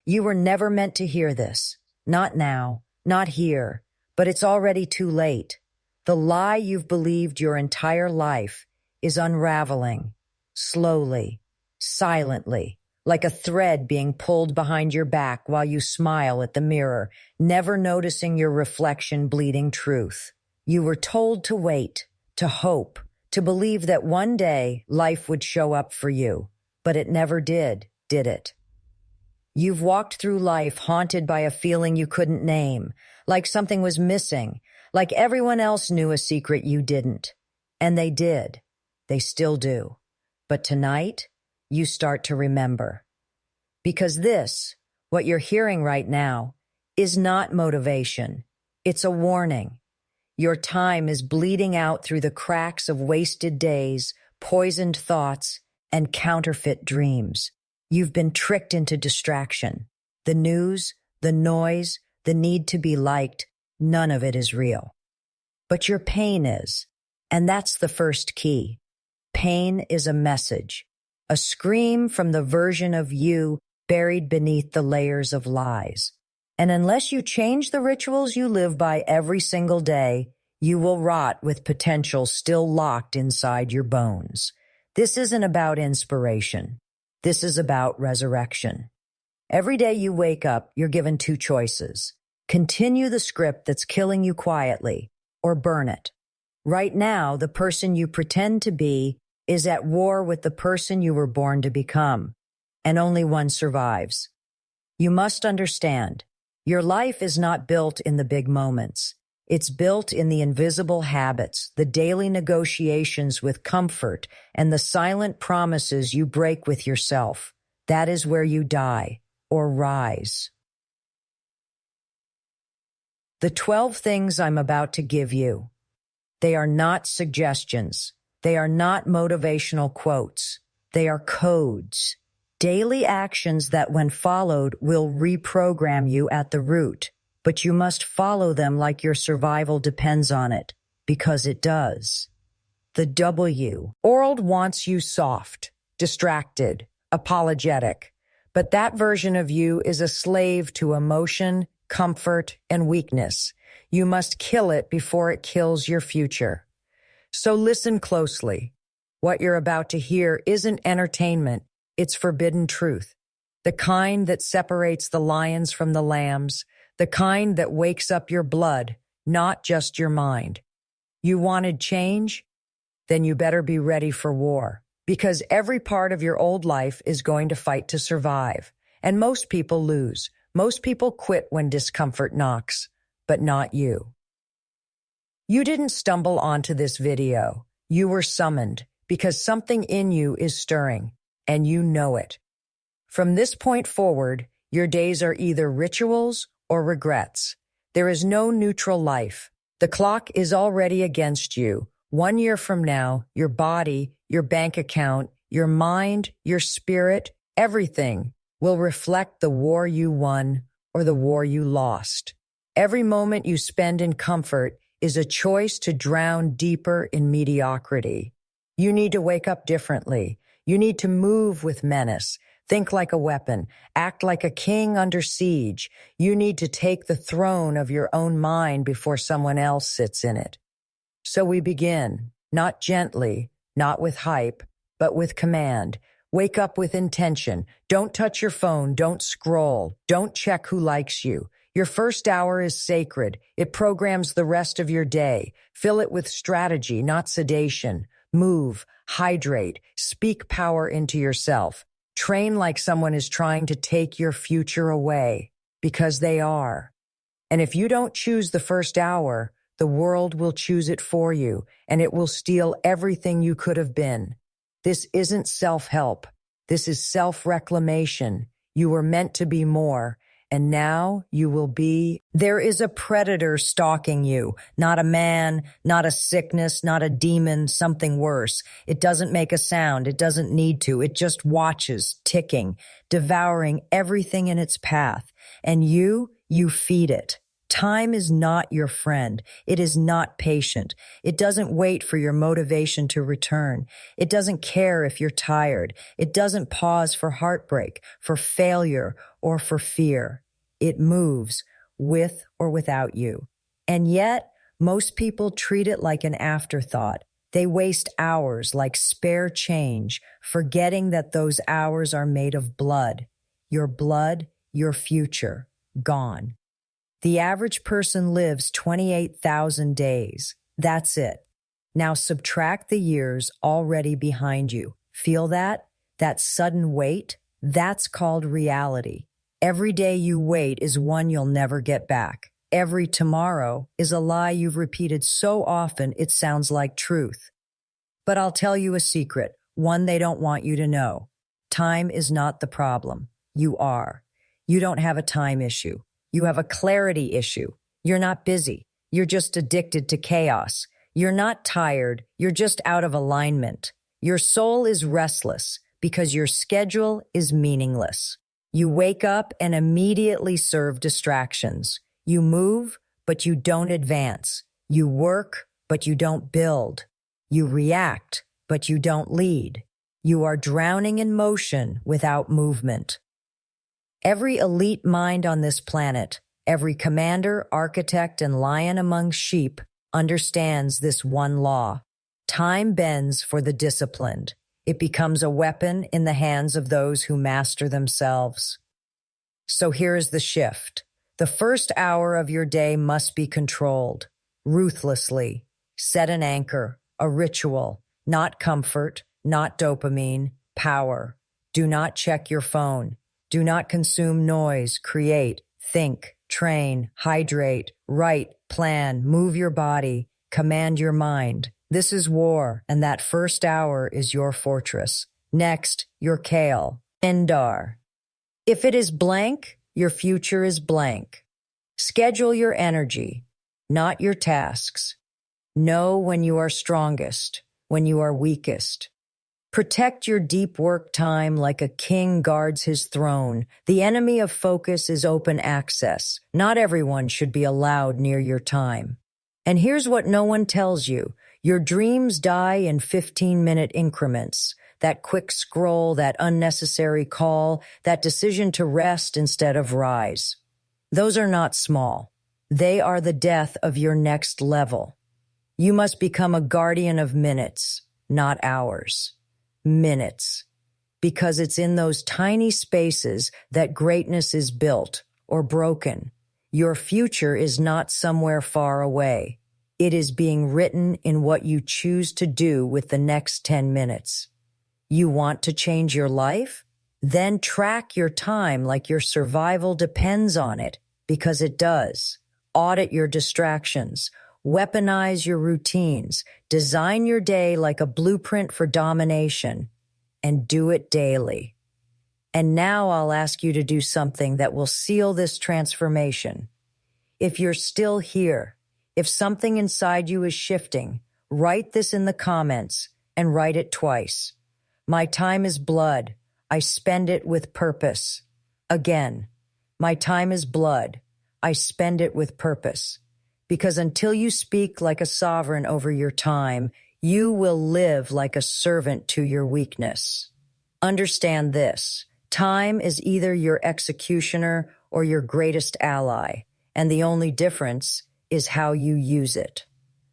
You were never meant to hear this. Not now, not here, but it's already too late. The lie you've believed your entire life is unraveling, slowly, silently, like a thread being pulled behind your back while you smile at the mirror, never noticing your reflection bleeding truth. You were told to wait, to hope, to believe that one day life would show up for you, but it never did it? You've walked through life haunted by a feeling you couldn't name, like something was missing, like everyone else knew a secret you didn't. And they did. They still do. But tonight, you start to remember. Because this, what you're hearing right now, is not motivation. It's a warning. Your time is bleeding out through the cracks of wasted days, poisoned thoughts, and counterfeit dreams. You've been tricked into distraction. The news, the noise, the need to be liked, none of it is real. But your pain is, and that's the first key. Pain is a message, a scream from the version of you buried beneath the layers of lies. And unless you change the rituals you live by every single day, you will rot with potential still locked inside your bones. This isn't about inspiration. This is about resurrection. Every day you wake up, you're given two choices. Continue the script that's killing you quietly, or burn it. Right now, the person you pretend to be is at war with the person you were born to become, and only one survives. You must understand, your life is not built in the big moments. It's built in the invisible habits, the daily negotiations with comfort, and the silent promises you break with yourself. That is where you die, or rise. The 12 things I'm about to give you, they are not suggestions. They are not motivational quotes. They are codes. Daily actions that, when followed, will reprogram you at the root. But you must follow them like your survival depends on it, because it does. The W. World wants you soft, distracted, apologetic. But that version of you is a slave to emotion, comfort, and weakness. You must kill it before it kills your future. So listen closely. What you're about to hear isn't entertainment, it's forbidden truth. The kind that separates the lions from the lambs, the kind that wakes up your blood, not just your mind. You wanted change? Then you better be ready for war, because every part of your old life is going to fight to survive. And most people lose. Most people quit when discomfort knocks, but not you. You didn't stumble onto this video. You were summoned because something in you is stirring, and you know it. From this point forward, your days are either rituals or regrets. There is no neutral life. The clock is already against you. 1 year from now, your body, your bank account, your mind, your spirit, everything will reflect the war you won or the war you lost. Every moment you spend in comfort is a choice to drown deeper in mediocrity. You need to wake up differently. You need to move with menace. Think like a weapon. Act like a king under siege. You need to take the throne of your own mind before someone else sits in it. So we begin, not gently, not with hype, but with command. Wake up with intention. Don't touch your phone. Don't scroll. Don't check who likes you. Your first hour is sacred. It programs the rest of your day. Fill it with strategy, not sedation. Move, hydrate, speak power into yourself. Train like someone is trying to take your future away, because they are. And if you don't choose the first hour, the world will choose it for you, and it will steal everything you could have been. This isn't self-help. This is self-reclamation. You were meant to be more, and now you will be. There is a predator stalking you, not a man, not a sickness, not a demon, something worse. It doesn't make a sound. It doesn't need to. It just watches, ticking, devouring everything in its path. And you feed it. Time is not your friend. It is not patient. It doesn't wait for your motivation to return. It doesn't care if you're tired. It doesn't pause for heartbreak, for failure, or for fear. It moves with or without you. And yet, most people treat it like an afterthought. They waste hours like spare change, forgetting that those hours are made of blood, your future, gone. The average person lives 28,000 days. That's it. Now subtract the years already behind you. Feel that? That sudden weight? That's called reality. Every day you wait is one you'll never get back. Every tomorrow is a lie you've repeated so often it sounds like truth. But I'll tell you a secret, one they don't want you to know. Time is not the problem. You are. You don't have a time issue. You have a clarity issue. You're not busy. You're just addicted to chaos. You're not tired. You're just out of alignment. Your soul is restless because your schedule is meaningless. You wake up and immediately serve distractions. You move, but you don't advance. You work, but you don't build. You react, but you don't lead. You are drowning in motion without movement. Every elite mind on this planet, every commander, architect, and lion among sheep understands this one law. Time bends for the disciplined. It becomes a weapon in the hands of those who master themselves. So here is the shift. The first hour of your day must be controlled, ruthlessly. Set an anchor, a ritual, not comfort, not dopamine, power. Do not check your phone. Do not consume noise. Create, think, train, hydrate, write, plan, move your body, command your mind. This is war, and that first hour is your fortress. Next, your kale, Indar. If it is blank, your future is blank. Schedule your energy, not your tasks. Know when you are strongest, when you are weakest. Protect your deep work time like a king guards his throne. The enemy of focus is open access. Not everyone should be allowed near your time. And here's what no one tells you. Your dreams die in 15-minute increments. That quick scroll, that unnecessary call, that decision to rest instead of rise. Those are not small. They are the death of your next level. You must become a guardian of minutes, not hours. Minutes. Because it's in those tiny spaces that greatness is built or broken. Your future is not somewhere far away. It is being written in what you choose to do with the next 10 minutes. You want to change your life? Then track your time like your survival depends on it, because it does. Audit your distractions. Weaponize your routines. Design your day like a blueprint for domination. And do it daily. And now I'll ask you to do something that will seal this transformation. If you're still here, if something inside you is shifting, write this in the comments and write it twice. My time is blood. I spend it with purpose. Again, my time is blood. I spend it with purpose. Because until you speak like a sovereign over your time, you will live like a servant to your weakness. Understand this. Time is either your executioner or your greatest ally, and the only difference is how you use it.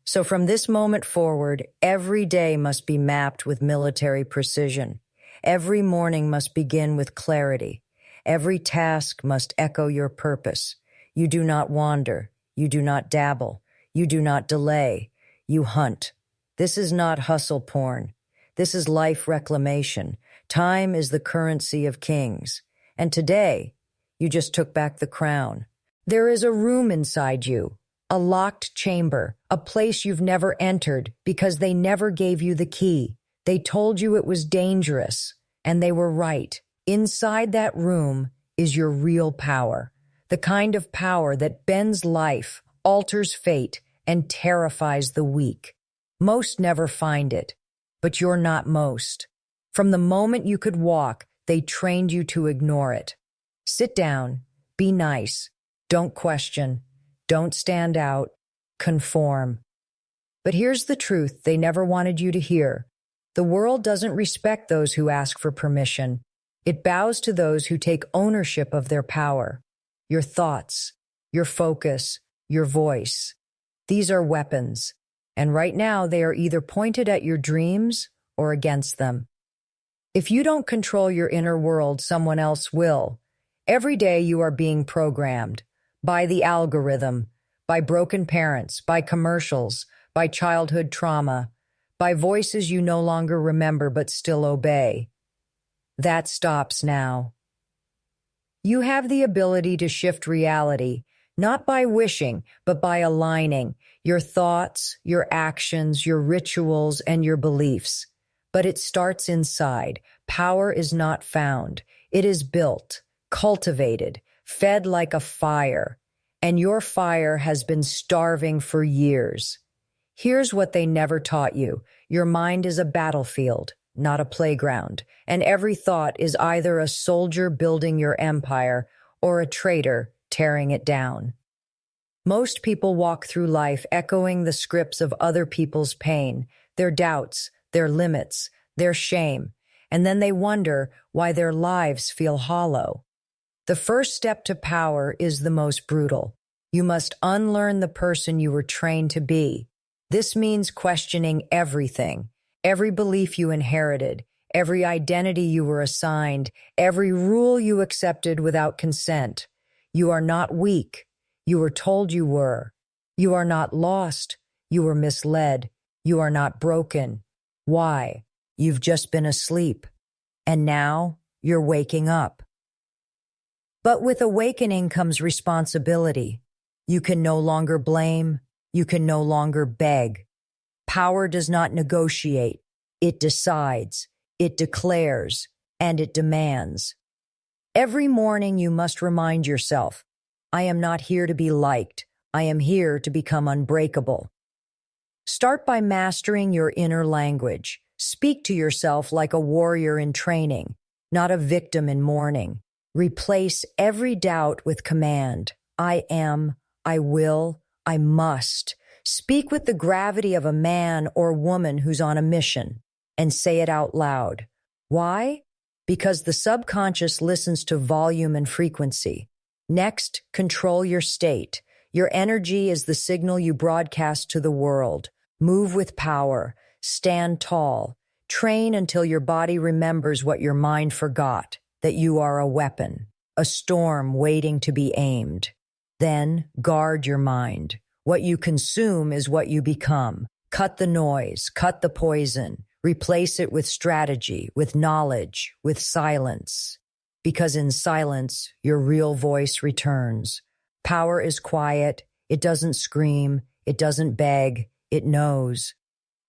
So from this moment forward, every day must be mapped with military precision. Every morning must begin with clarity. Every task must echo your purpose. You do not wander. You do not dabble. You do not delay. You hunt. This is not hustle porn. This is life reclamation. Time is the currency of kings. And today, you just took back the crown. There is a room inside you, a locked chamber, a place you've never entered because they never gave you the key. They told you it was dangerous, and they were right. Inside that room is your real power, the kind of power that bends life, alters fate, and terrifies the weak. Most never find it, but you're not most. From the moment you could walk, they trained you to ignore it. Sit down, be nice, don't question, Don't stand out. Conform. But here's the truth they never wanted you to hear. The world doesn't respect those who ask for permission. It bows to those who take ownership of their power. Your thoughts, your focus, your voice. These are weapons. And right now they are either pointed at your dreams or against them. If you don't control your inner world, someone else will. Every day you are being programmed by the algorithm, by broken parents, by commercials, by childhood trauma, by voices you no longer remember but still obey. That stops now. You have the ability to shift reality, not by wishing, but by aligning your thoughts, your actions, your rituals, and your beliefs. But it starts inside. Power is not found. It is built, cultivated, fed like a fire. And your fire has been starving for years. Here's what they never taught you. Your mind is a battlefield, not a playground. And every thought is either a soldier building your empire or a traitor tearing it down. Most people walk through life echoing the scripts of other people's pain, their doubts, their limits, their shame, and then they wonder why their lives feel hollow. The first step to power is the most brutal. You must unlearn the person you were trained to be. This means questioning everything, every belief you inherited, every identity you were assigned, every rule you accepted without consent. You are not weak. You were told you were. You are not lost. You were misled. You are not broken. Why? You've just been asleep. And now you're waking up. But with awakening comes responsibility. You can no longer blame. You can no longer beg. Power does not negotiate. It decides. It declares. And it demands. Every morning you must remind yourself, I am not here to be liked. I am here to become unbreakable. Start by mastering your inner language. Speak to yourself like a warrior in training, not a victim in mourning. Replace every doubt with command. I am, I will, I must. Speak with the gravity of a man or woman who's on a mission, and say it out loud. Why? Because the subconscious listens to volume and frequency. Next, control your state. Your energy is the signal you broadcast to the world. Move with power. Stand tall. Train until your body remembers what your mind forgot, that you are a weapon, a storm waiting to be aimed. Then guard your mind. What you consume is what you become. Cut the noise, cut the poison. Replace it with strategy, with knowledge, with silence. Because in silence, your real voice returns. Power is quiet. It doesn't scream. It doesn't beg. It knows.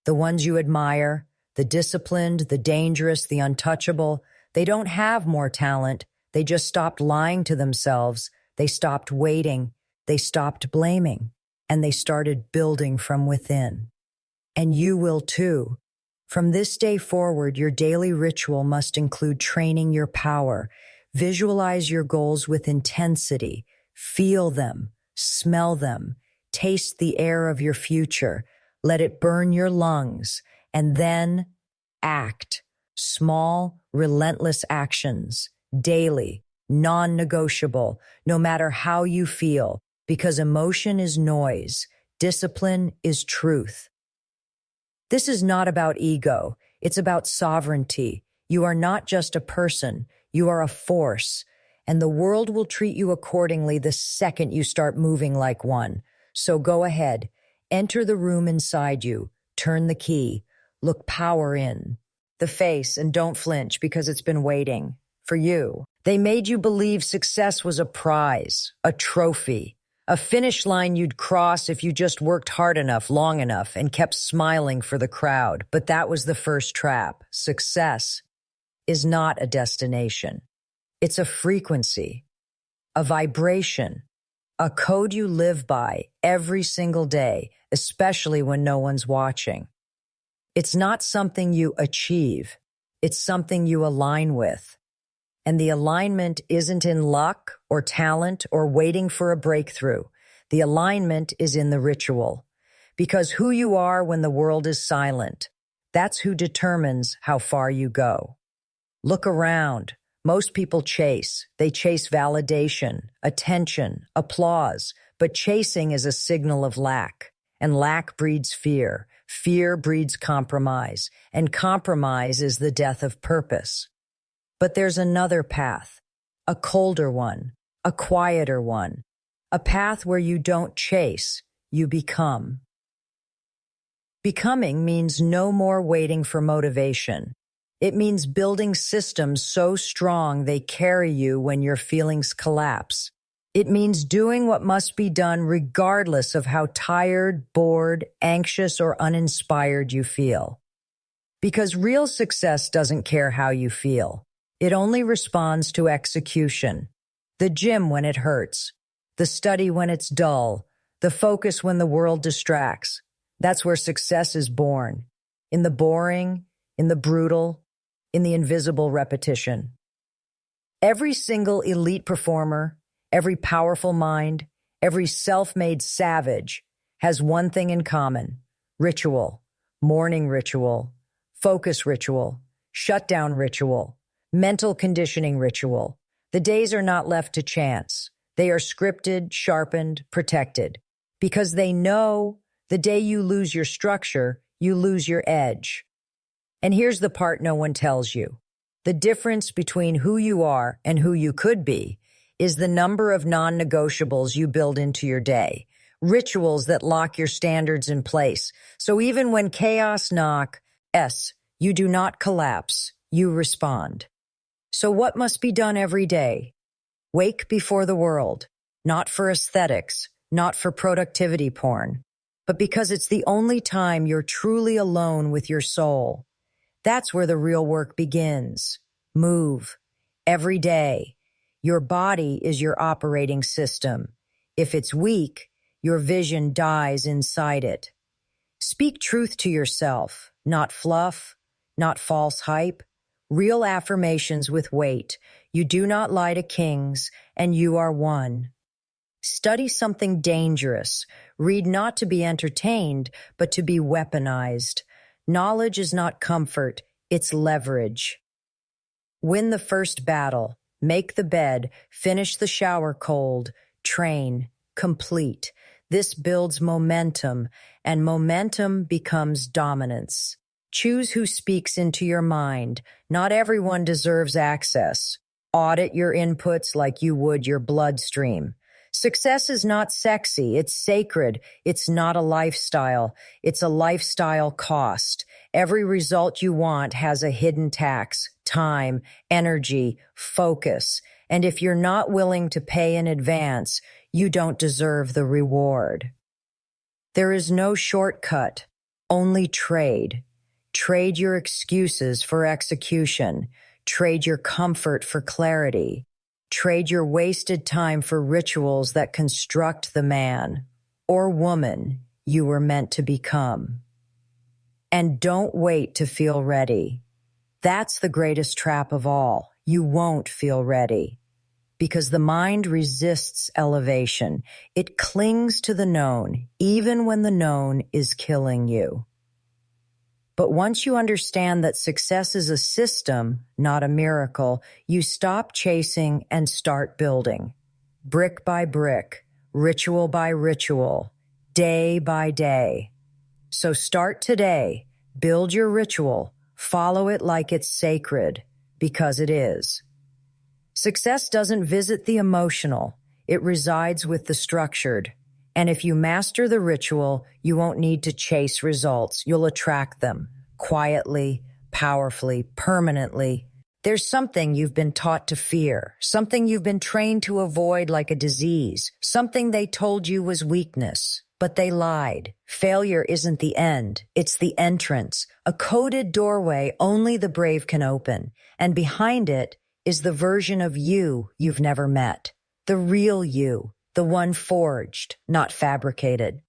The ones you admire, the disciplined, the dangerous, the untouchable, they don't have more talent. They just stopped lying to themselves. They stopped waiting. They stopped blaming. And they started building from within. And you will too. From this day forward, your daily ritual must include training your power. Visualize your goals with intensity. Feel them. Smell them. Taste the air of your future. Let it burn your lungs. And then act. Small, relentless actions. Daily. Non-negotiable. No matter how you feel. Because emotion is noise. Discipline is truth. This is not about ego. It's about sovereignty. You are not just a person. You are a force. And the world will treat you accordingly the second you start moving like one. So go ahead. Enter the room inside you. Turn the key. Look power in the face and don't flinch because it's been waiting for you. They made you believe success was a prize, a trophy. A finish line you'd cross if you just worked hard enough, long enough, and kept smiling for the crowd. But that was the first trap. Success is not a destination. It's a frequency, a vibration, a code you live by every single day, especially when no one's watching. It's not something you achieve. It's something you align with. And the alignment isn't in luck or talent or waiting for a breakthrough. The alignment is in the ritual. Because who you are when the world is silent, that's who determines how far you go. Look around. Most people chase. They chase validation, attention, applause. But chasing is a signal of lack. And lack breeds fear. Fear breeds compromise. And compromise is the death of purpose. But there's another path. A colder one. A quieter one. A path where you don't chase. You become. Becoming means no more waiting for motivation. It means building systems so strong they carry you when your feelings collapse. It means doing what must be done regardless of how tired, bored, anxious, or uninspired you feel. Because real success doesn't care how you feel. It only responds to execution. The gym when it hurts. The study when it's dull. The focus when the world distracts. That's where success is born. In the boring, in the brutal, in the invisible repetition. Every single elite performer, every powerful mind, every self-made savage has one thing in common: ritual, morning ritual, focus ritual, shutdown ritual, mental conditioning ritual. The days are not left to chance. They are scripted, sharpened, protected. Because they know the day you lose your structure, you lose your edge. And here's the part no one tells you. The difference between who you are and who you could be is the number of non-negotiables you build into your day. Rituals that lock your standards in place. So even when chaos knocks, you do not collapse, you respond. So what must be done every day? Wake before the world, not for aesthetics, not for productivity porn, but because it's the only time you're truly alone with your soul. That's where the real work begins. Move. Every day. Your body is your operating system. If it's weak, your vision dies inside it. Speak truth to yourself, not fluff, not false hype. Real affirmations with weight. You do not lie to kings, and you are one. Study something dangerous. Read not to be entertained, but to be weaponized. Knowledge is not comfort, it's leverage. Win the first battle. Make the bed. Finish the shower cold. Train. Complete. This builds momentum, and momentum becomes dominance. Choose who speaks into your mind. Not everyone deserves access. Audit your inputs like you would your bloodstream. Success is not sexy, it's sacred. It's not a lifestyle. It's a lifestyle cost. Every result you want has a hidden tax: time, energy, focus. And if you're not willing to pay in advance, you don't deserve the reward. There is no shortcut, only trade. Trade your excuses for execution. Trade your comfort for clarity. Trade your wasted time for rituals that construct the man or woman you were meant to become. And don't wait to feel ready. That's the greatest trap of all. You won't feel ready. Because the mind resists elevation. It clings to the known, even when the known is killing you. But once you understand that success is a system, not a miracle, you stop chasing and start building. Brick by brick, ritual by ritual, day by day. So start today, build your ritual, follow it like it's sacred, because it is. Success doesn't visit the emotional, it resides with the structured. And if you master the ritual, you won't need to chase results. You'll attract them quietly, powerfully, permanently. There's something you've been taught to fear, something you've been trained to avoid like a disease, something they told you was weakness. But they lied. Failure isn't the end. It's the entrance, a coded doorway only the brave can open. And behind it is the version of you you've never met. The real you. The one forged, not fabricated.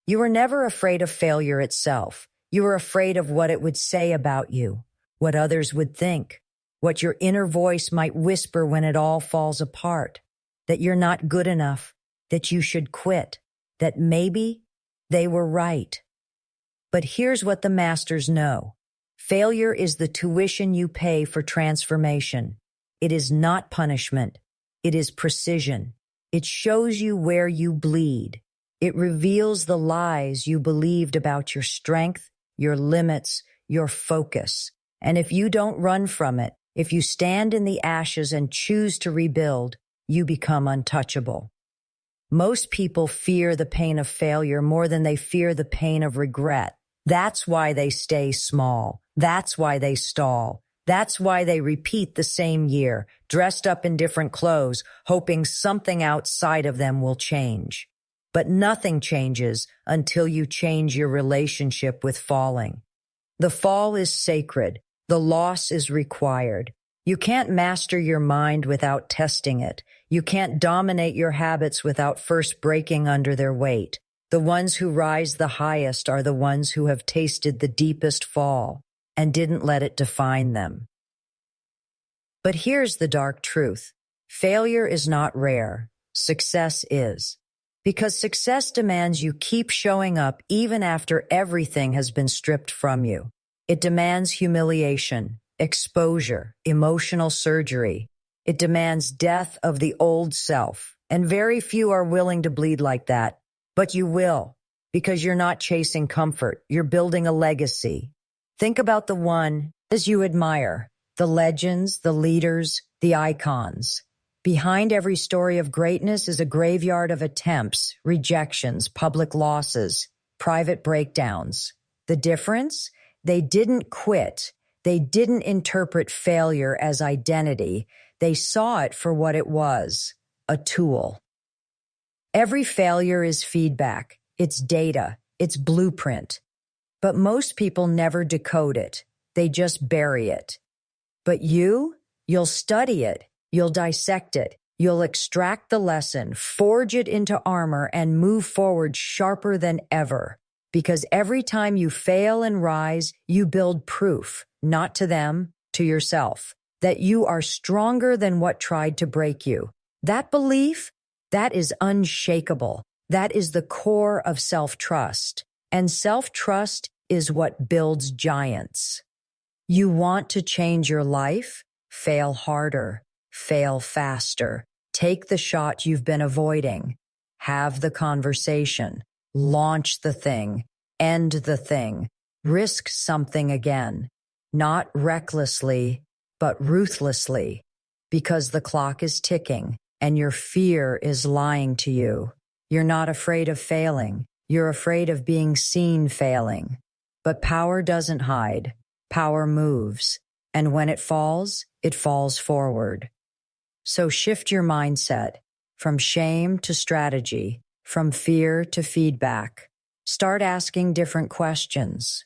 You were never afraid of failure itself. You were afraid of what it would say about you, what others would think, what your inner voice might whisper when it all falls apart, that you're not good enough, that you should quit, that maybe they were right. But here's what the masters know. Failure is the tuition you pay for transformation. It is not punishment. It is precision. It shows you where you bleed. It reveals the lies you believed about your strength, your limits, your focus. And if you don't run from it, if you stand in the ashes and choose to rebuild, you become untouchable. Most people fear the pain of failure more than they fear the pain of regret. That's why they stay small. That's why they stall. That's why they repeat the same year, dressed up in different clothes, hoping something outside of them will change. But nothing changes until you change your relationship with falling. The fall is sacred. The loss is required. You can't master your mind without testing it. You can't dominate your habits without first breaking under their weight. The ones who rise the highest are the ones who have tasted the deepest fall and didn't let it define them. But here's the dark truth. Failure is not rare. Success is. Because success demands you keep showing up even after everything has been stripped from you. It demands humiliation, exposure, emotional surgery. It demands death of the old self, and very few are willing to bleed like that. But you will, because you're not chasing comfort. You're building a legacy. Think about the one as you admire, the legends, the leaders, the icons. Behind every story of greatness is a graveyard of attempts, rejections, public losses, private breakdowns. The difference? They didn't quit. They didn't interpret failure as identity. They saw it for what it was, a tool. Every failure is feedback. It's data. It's blueprint. But most people never decode it. They just bury it. But you'll study it. You'll dissect it. You'll extract the lesson, forge it into armor, and move forward sharper than ever. Because every time you fail and rise, you build proof, not to them, to yourself, that you are stronger than what tried to break you. That belief, that is unshakable. That is the core of self-trust. And self-trust is what builds giants. You want to change your life? Fail harder. Fail faster. Take the shot you've been avoiding. Have the conversation. Launch the thing. End the thing. Risk something again. Not recklessly, but ruthlessly. Because the clock is ticking and your fear is lying to you. You're not afraid of failing. You're afraid of being seen failing. But power doesn't hide. Power moves. And when it falls forward. So shift your mindset from shame to strategy, from fear to feedback. Start asking different questions.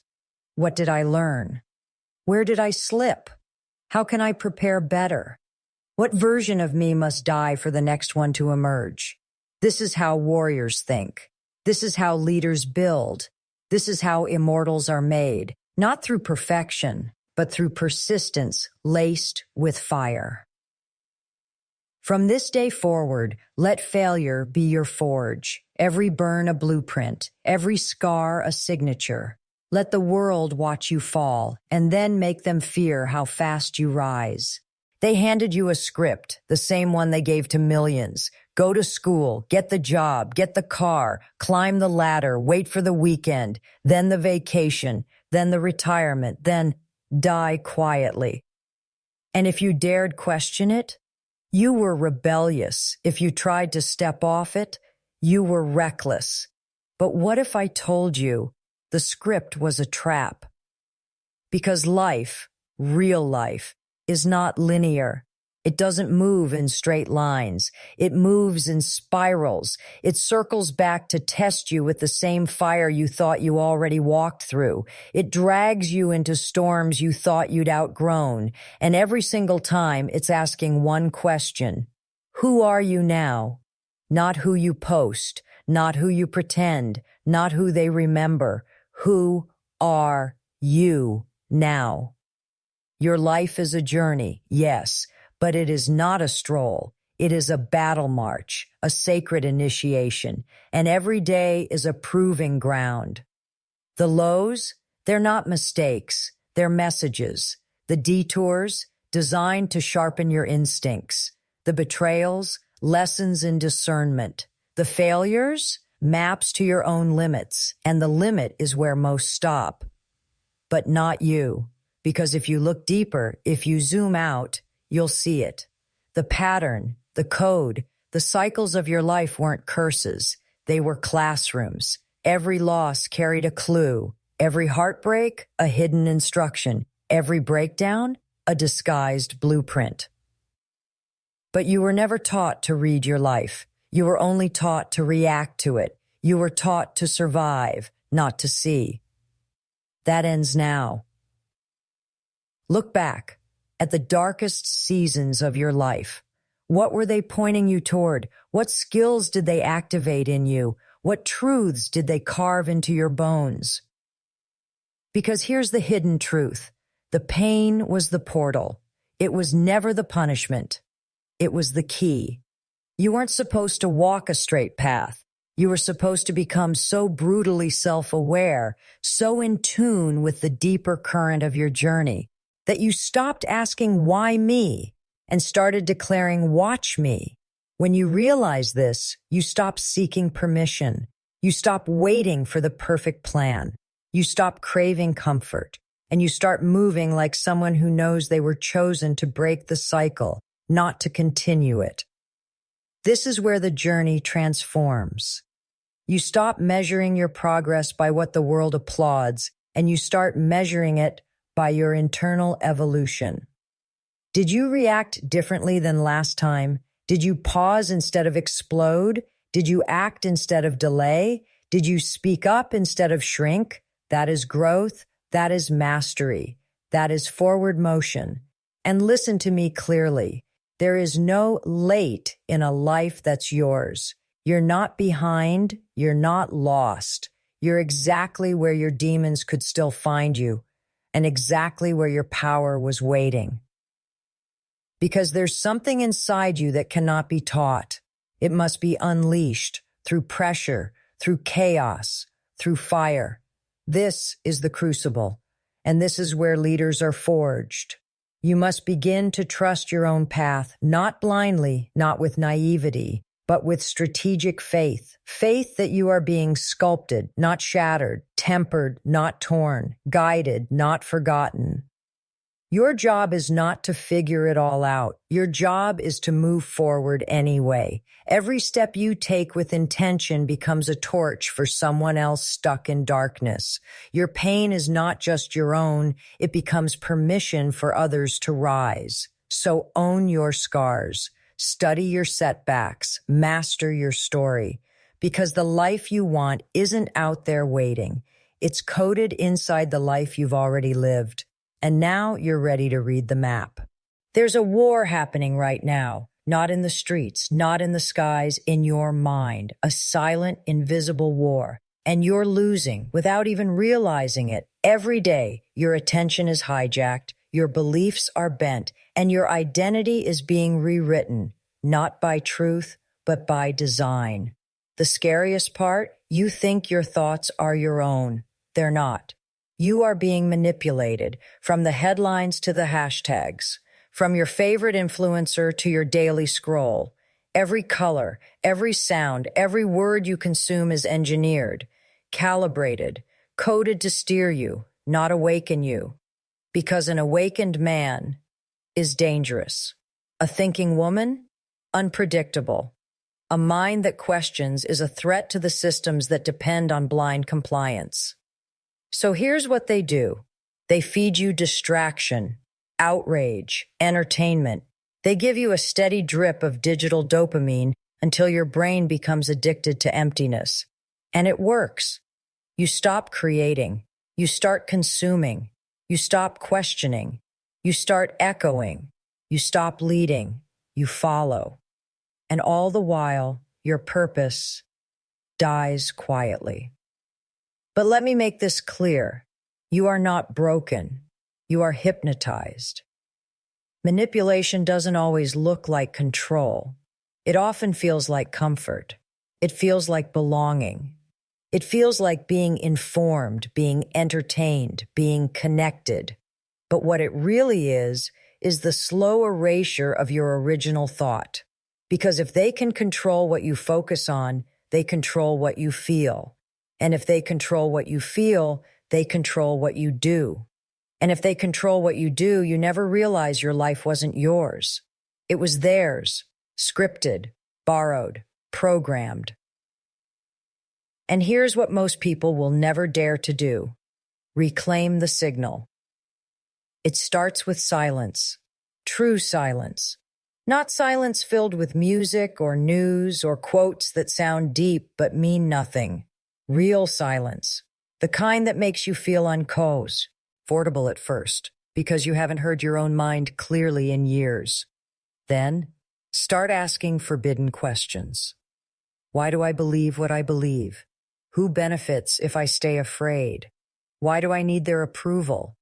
What did I learn? Where did I slip? How can I prepare better? What version of me must die for the next one to emerge? This is how warriors think. This is how leaders build. This is how immortals are made, not through perfection, but through persistence laced with fire. From this day forward, let failure be your forge, every burn a blueprint, every scar a signature. Let the world watch you fall, and then make them fear how fast you rise. They handed you a script, the same one they gave to millions. Go to school, get the job, get the car, climb the ladder, wait for the weekend, then the vacation, then the retirement, then die quietly. And if you dared question it, you were rebellious. If you tried to step off it, you were reckless. But what if I told you the script was a trap? Because life, real life, is not linear. It doesn't move in straight lines. It moves in spirals. It circles back to test you with the same fire you thought you already walked through. It drags you into storms you thought you'd outgrown. And every single time, it's asking one question. Who are you now? Not who you post, not who you pretend, not who they remember. Who are you now? Your life is a journey, yes, but it is not a stroll. It is a battle march, a sacred initiation, and every day is a proving ground. The lows, they're not mistakes, they're messages. The detours, designed to sharpen your instincts. The betrayals, lessons in discernment. The failures, maps to your own limits, and the limit is where most stop. But not you, because if you look deeper, if you zoom out, you'll see it. The pattern, the code, the cycles of your life weren't curses. They were classrooms. Every loss carried a clue. Every heartbreak, a hidden instruction. Every breakdown, a disguised blueprint. But you were never taught to read your life. You were only taught to react to it. You were taught to survive, not to see. That ends now. Look back at the darkest seasons of your life. What were they pointing you toward? What skills did they activate in you? What truths did they carve into your bones? Because here's the hidden truth. The pain was the portal. It was never the punishment. It was the key. You weren't supposed to walk a straight path. You were supposed to become so brutally self-aware, so in tune with the deeper current of your journey, that you stopped asking, why me? And started declaring, watch me. When you realize this, you stop seeking permission. You stop waiting for the perfect plan. You stop craving comfort. And you start moving like someone who knows they were chosen to break the cycle, not to continue it. This is where the journey transforms. You stop measuring your progress by what the world applauds, and you start measuring it by your internal evolution. Did you react differently than last time? Did you pause instead of explode? Did you act instead of delay? Did you speak up instead of shrink? That is growth. That is mastery. That is forward motion. And listen to me clearly. There is no late in a life that's yours. You're not behind. You're not lost. You're exactly where your demons could still find you, and exactly where your power was waiting. Because there's something inside you that cannot be taught. It must be unleashed through pressure, through chaos, through fire. This is the crucible, and this is where leaders are forged. You must begin to trust your own path, not blindly, not with naivety, but with strategic faith. Faith that you are being sculpted, not shattered, tempered, not torn, guided, not forgotten. Your job is not to figure it all out. Your job is to move forward anyway. Every step you take with intention becomes a torch for someone else stuck in darkness. Your pain is not just your own. It becomes permission for others to rise. So own your scars. Study your setbacks. Master your story. Because the life you want isn't out there waiting. It's coded inside the life you've already lived. And now you're ready to read the map. There's a war happening right now, not in the streets, not in the skies, in your mind, a silent, invisible war. And you're losing without even realizing it. Every day, your attention is hijacked, your beliefs are bent, and your identity is being rewritten, not by truth, but by design. The scariest part, you think your thoughts are your own. They're not. You are being manipulated, from the headlines to the hashtags, from your favorite influencer to your daily scroll. Every color, every sound, every word you consume is engineered, calibrated, coded to steer you, not awaken you. Because an awakened man is dangerous. A thinking woman, unpredictable. A mind that questions is a threat to the systems that depend on blind compliance. So here's what they do. They feed you distraction, outrage, entertainment. They give you a steady drip of digital dopamine until your brain becomes addicted to emptiness. And it works. You stop creating. You start consuming. You stop questioning. You start echoing. You stop leading. You follow. And all the while, your purpose dies quietly. But let me make this clear. You are not broken. You are hypnotized. Manipulation doesn't always look like control. It often feels like comfort. It feels like belonging. It feels like being informed, being entertained, being connected. But what it really is the slow erasure of your original thought. Because if they can control what you focus on, they control what you feel. And if they control what you feel, they control what you do. And if they control what you do, you never realize your life wasn't yours. It was theirs, scripted, borrowed, programmed. And here's what most people will never dare to do: reclaim the signal. It starts with silence, true silence. Not silence filled with music or news or quotes that sound deep but mean nothing. Real silence, the kind that makes you feel uncomfortable at first, because you haven't heard your own mind clearly in years. Then, start asking forbidden questions. Why do I believe what I believe? Who benefits if I stay afraid? Why do I need their approval?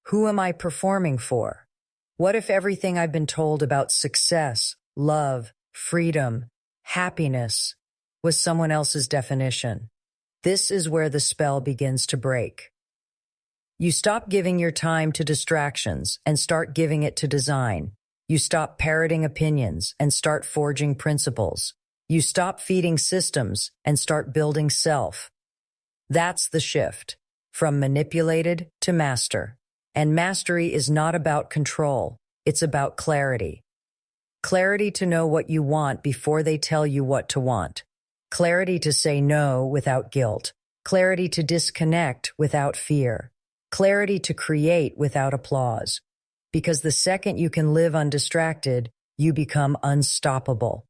Who am I performing for? What if everything I've been told about success, love, freedom, happiness was someone else's definition? This is where the spell begins to break. You stop giving your time to distractions and start giving it to design. You stop parroting opinions and start forging principles. You stop feeding systems and start building self. That's the shift, from manipulated to master. And mastery is not about control. It's about clarity. Clarity to know what you want before they tell you what to want. Clarity to say no without guilt. Clarity to disconnect without fear. Clarity to create without applause. Because the second you can live undistracted, you become unstoppable.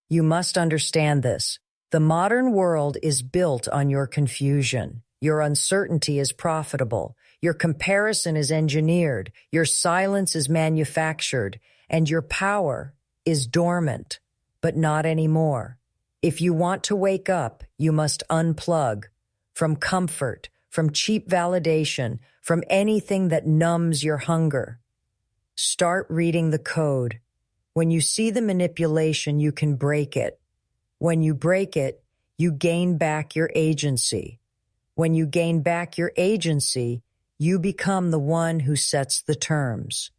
You must understand this. The modern world is built on your confusion. Your uncertainty is profitable. Your comparison is engineered. Your silence is manufactured. And your power is dormant, but not anymore. If you want to wake up, you must unplug from comfort, from cheap validation, from anything that numbs your hunger. Start reading the code. When you see the manipulation, you can break it. When you break it, you gain back your agency. When you gain back your agency, you become the one who sets the terms.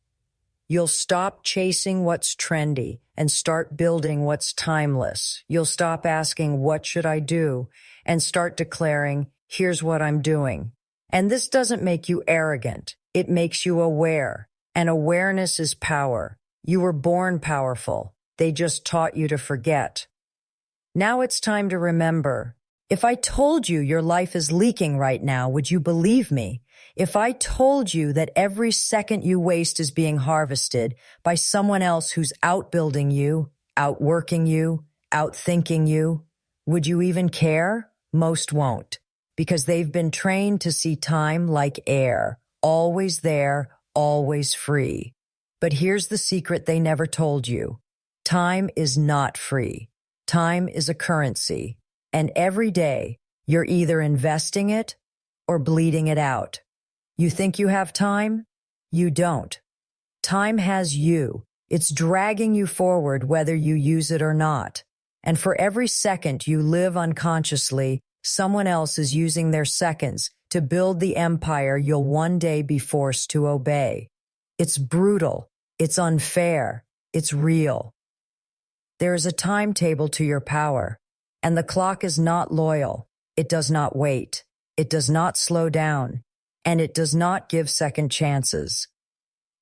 You'll stop chasing what's trendy and start building what's timeless. You'll stop asking, what should I do? And start declaring, here's what I'm doing. And this doesn't make you arrogant. It makes you aware. And awareness is power. You were born powerful. They just taught you to forget. Now it's time to remember. If I told you your life is leaking right now, would you believe me? If I told you that every second you waste is being harvested by someone else who's outbuilding you, outworking you, outthinking you, would you even care? Most won't, because they've been trained to see time like air, always there, always free. But here's the secret they never told you. Time is not free. Time is a currency. And every day, you're either investing it or bleeding it out. You think you have time? You don't. Time has you. It's dragging you forward whether you use it or not. And for every second you live unconsciously, someone else is using their seconds to build the empire you'll one day be forced to obey. It's brutal. It's unfair. It's real. There is a timetable to your power, and the clock is not loyal. It does not wait. It does not slow down, and it does not give second chances.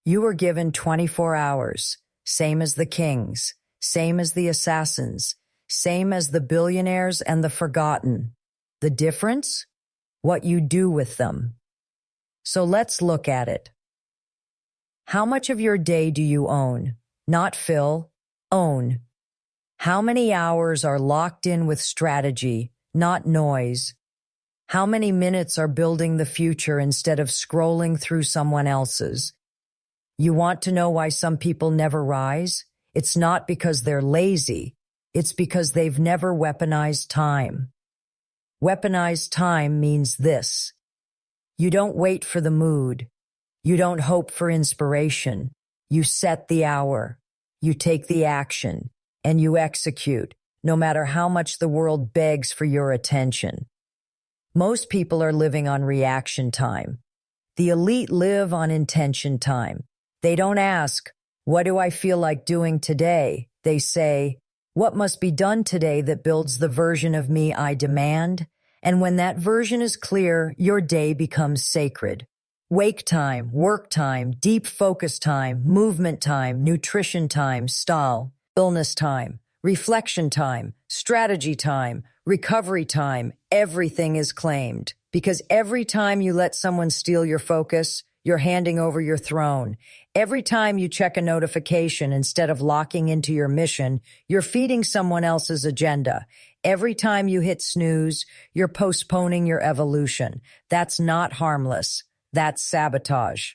You were given 24 hours, same as the kings, same as the assassins, same as the billionaires and the forgotten. The difference? What you do with them. So let's look at it. How much of your day do you own? Not fill, own. How many hours are locked in with strategy, not noise? How many minutes are building the future instead of scrolling through someone else's? You want to know why some people never rise? It's not because they're lazy. It's because they've never weaponized time. Weaponized time means this. You don't wait for the mood. You don't hope for inspiration. You set the hour. You take the action. and you execute, no matter how much the world begs for your attention. Most people are living on reaction time. The elite live on intention time. They don't ask, what do I feel like doing today? They say, what must be done today that builds the version of me I demand? And when that version is clear, your day becomes sacred. Wake time, work time, deep focus time, movement time, nutrition time, stall, illness time, reflection time, strategy time, recovery time, everything is claimed. Because every time you let someone steal your focus, you're handing over your throne. Every time you check a notification instead of locking into your mission, you're feeding someone else's agenda. Every time you hit snooze, you're postponing your evolution. That's not harmless. That's sabotage.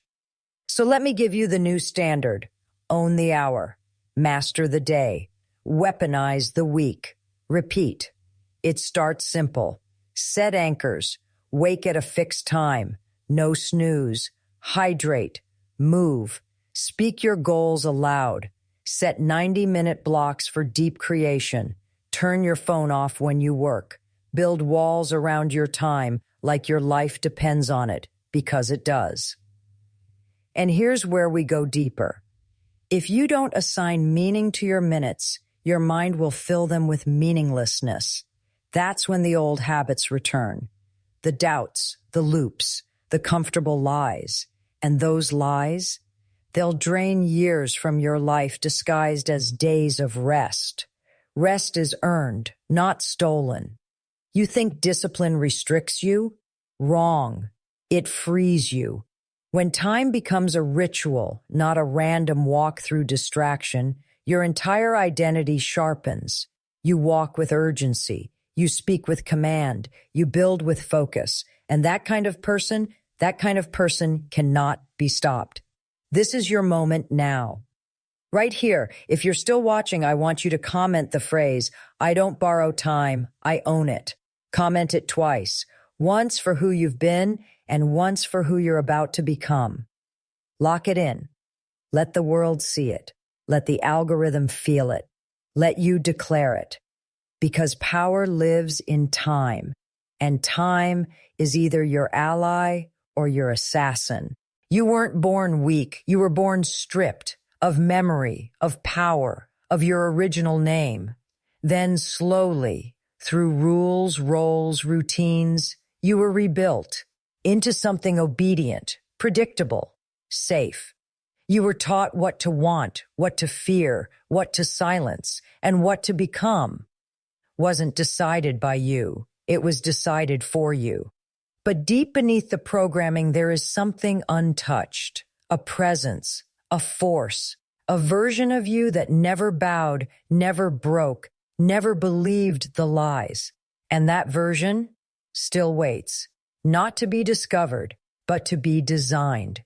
So let me give you the new standard. Own the hour. Master the day. Weaponize the week. Repeat. It starts simple. Set anchors. Wake at a fixed time. No snooze. Hydrate. Move. Speak your goals aloud. Set 90-minute blocks for deep creation. Turn your phone off when you work. Build walls around your time like your life depends on it, because it does. And here's where we go deeper. If you don't assign meaning to your minutes, your mind will fill them with meaninglessness. That's when the old habits return. The doubts, the loops, the comfortable lies. And those lies, they'll drain years from your life disguised as days of rest. Rest is earned, not stolen. You think discipline restricts you? Wrong. It frees you. When time becomes a ritual, not a random walk through distraction, your entire identity sharpens. You walk with urgency. You speak with command. You build with focus. And that kind of person cannot be stopped. This is your moment now. Right here, if you're still watching, I want you to comment the phrase, I don't borrow time, I own it. Comment it twice, once for who you've been and once for who you're about to become. Lock it in. Let the world see it. Let the algorithm feel it. Let you declare it. Because power lives in time, and time is either your ally or your assassin. You weren't born weak. You were born stripped of memory, of power, of your original name. Then slowly, through rules, roles, routines, you were rebuilt into something obedient, predictable, safe. You were taught what to want, what to fear, what to silence, and what to become. Wasn't decided by you. It was decided for you. But deep beneath the programming, there is something untouched, a presence, a force, a version of you that never bowed, never broke, never believed the lies. And that version still waits, not to be discovered, but to be designed.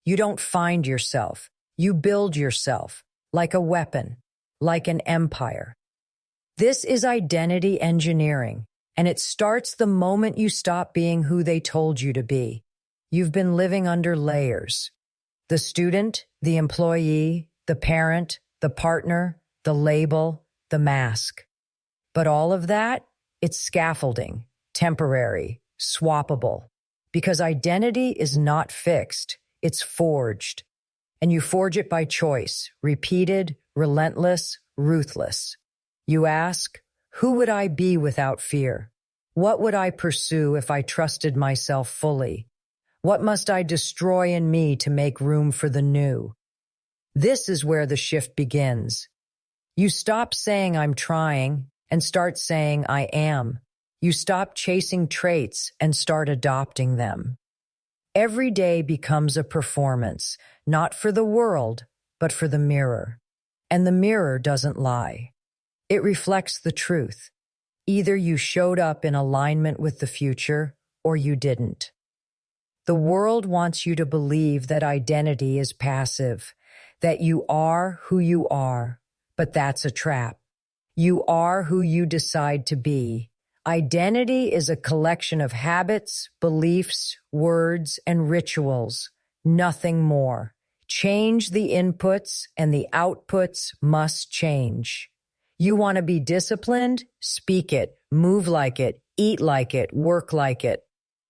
You don't find yourself. You build yourself, like a weapon, like an empire. This is identity engineering, and it starts the moment you stop being who they told you to be. You've been living under layers. The student, the employee, the parent, the partner, the label, the mask. But all of that, it's scaffolding, temporary, swappable. Because identity is not fixed, it's forged. And you forge it by choice, repeated, relentless, ruthless. You ask, who would I be without fear? What would I pursue if I trusted myself fully? What must I destroy in me to make room for the new? This is where the shift begins. You stop saying I'm trying and start saying I am. You stop chasing traits and start adopting them. Every day becomes a performance, not for the world, but for the mirror. And the mirror doesn't lie. It reflects the truth. Either you showed up in alignment with the future or you didn't. The world wants you to believe that identity is passive, that you are who you are, but that's a trap. You are who you decide to be. Identity is a collection of habits, beliefs, words, and rituals, nothing more. Change the inputs and the outputs must change. You want to be disciplined? Speak it, move like it, eat like it, work like it.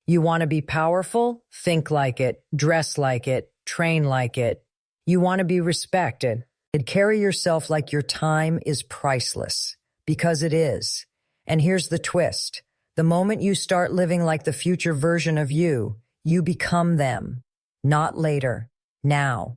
You want to be powerful? Think like it, dress like it, train like it. You want to be respected? And carry yourself like your time is priceless, because it is. And here's the twist. The moment you start living like the future version of you, you become them. Not later, now.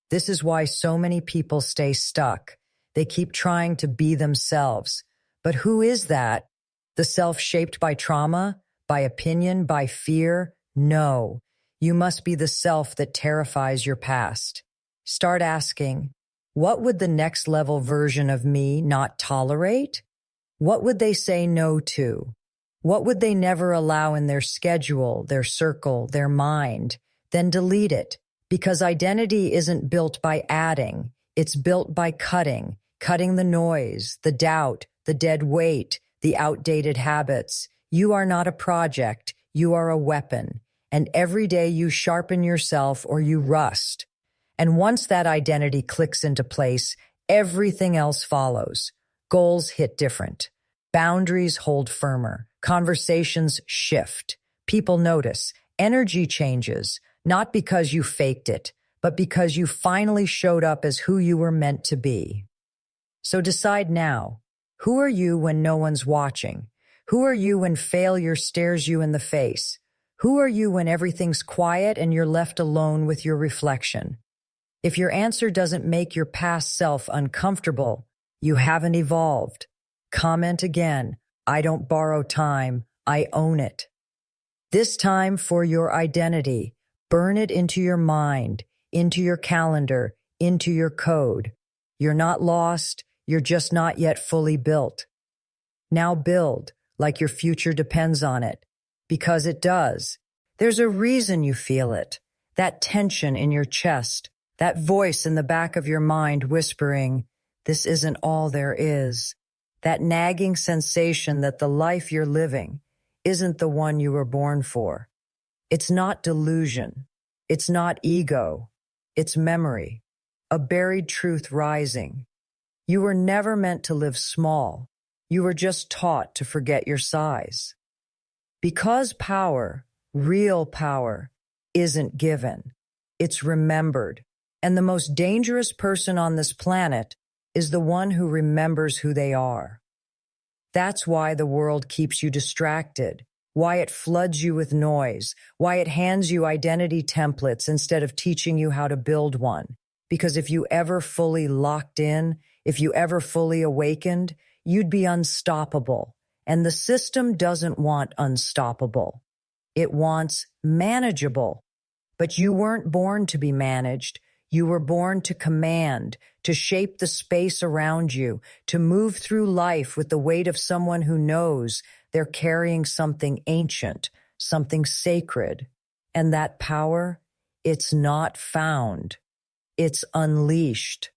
This is why so many people stay stuck. They keep trying to be themselves. But who is that? The self shaped by trauma, by opinion, by fear? No. You must be the self that terrifies your past. Start asking, what would the next level version of me not tolerate? What would they say no to? What would they never allow in their schedule, their circle, their mind? Then delete it, because identity isn't built by adding. It's built by cutting the noise, the doubt, the dead weight, the outdated habits. You are not a project. You are a weapon. And every day you sharpen yourself or you rust. And once that identity clicks into place, everything else follows. Goals hit different. Boundaries hold firmer. Conversations shift. People notice. Energy changes, not because you faked it, but because you finally showed up as who you were meant to be. So decide now. Who are you when no one's watching? Who are you when failure stares you in the face? Who are you when everything's quiet and you're left alone with your reflection? If your answer doesn't make your past self uncomfortable, you haven't evolved. Comment again. I don't borrow time. I own it. This time for your identity. Burn it into your mind, into your calendar, into your code. You're not lost. You're just not yet fully built. Now build like your future depends on it, because it does. There's a reason you feel it. That tension in your chest, that voice in the back of your mind whispering, this isn't all there is. That nagging sensation that the life you're living isn't the one you were born for. It's not delusion. It's not ego. It's memory, a buried truth rising. You were never meant to live small. You were just taught to forget your size. Because power, real power, isn't given. It's remembered. And the most dangerous person on this planet is the one who remembers who they are. That's why the world keeps you distracted, why it floods you with noise, why it hands you identity templates instead of teaching you how to build one. Because if you ever fully locked in, if you ever fully awakened, you'd be unstoppable. And the system doesn't want unstoppable. It wants manageable. But you weren't born to be managed. You were born to command, to shape the space around you, to move through life with the weight of someone who knows they're carrying something ancient, something sacred. And that power, it's not found. It's unleashed.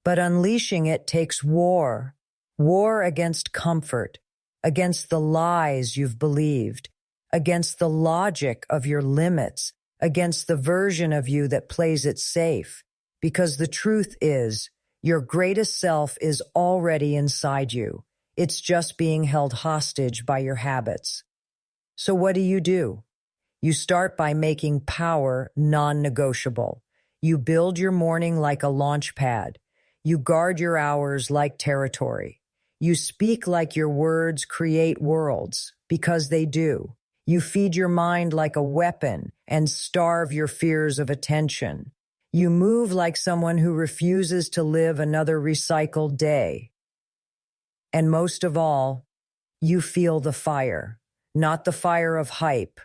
But unleashing it takes war. War against comfort, against the lies you've believed, against the logic of your limits, against the version of you that plays it safe. Because the truth is, your greatest self is already inside you. It's just being held hostage by your habits. So what do? You start by making power non-negotiable. You build your morning like a launch pad. You guard your hours like territory. You speak like your words create worlds, because they do. You feed your mind like a weapon and starve your fears of attention. You move like someone who refuses to live another recycled day. And most of all, you feel the fire, not the fire of hype,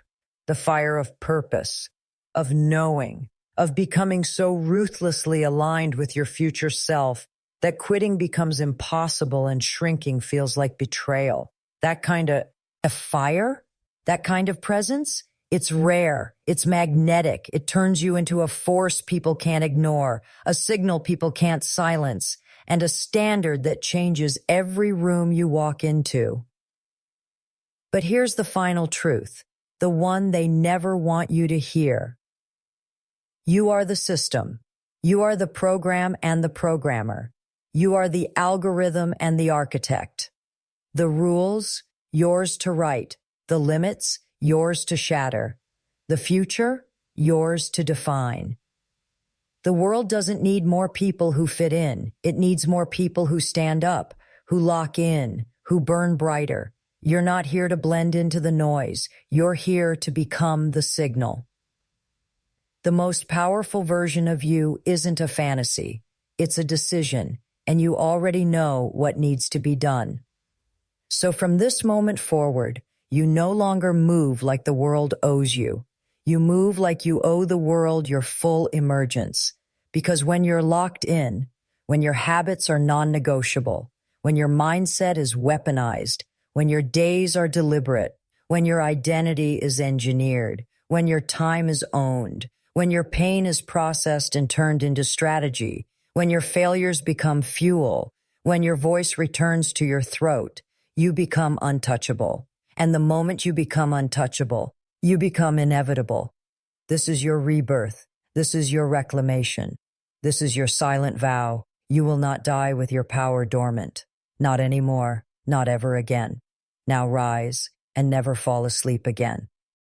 the fire of purpose, of knowing, of becoming so ruthlessly aligned with your future self that quitting becomes impossible and shrinking feels like betrayal. That kind of a fire, that kind of presence, it's rare, it's magnetic, it turns you into a force people can't ignore, a signal people can't silence, and a standard that changes every room you walk into. But here's the final truth, the one they never want you to hear. You are the system. You are the program and the programmer. You are the algorithm and the architect. The rules, yours to write. The limits, yours to shatter. The future, yours to define. The world doesn't need more people who fit in. It needs more people who stand up, who lock in, who burn brighter. You're not here to blend into the noise. You're here to become the signal. The most powerful version of you isn't a fantasy. It's a decision, and you already know what needs to be done. So from this moment forward, you no longer move like the world owes you. You move like you owe the world your full emergence. Because when you're locked in, when your habits are non-negotiable, when your mindset is weaponized, when your days are deliberate, when your identity is engineered, when your time is owned, when your pain is processed and turned into strategy, when your failures become fuel, when your voice returns to your throat, you become untouchable. And the moment you become untouchable, you become inevitable. This is your rebirth. This is your reclamation. This is your silent vow. You will not die with your power dormant. Not anymore. Not ever again. Now rise and never fall asleep again.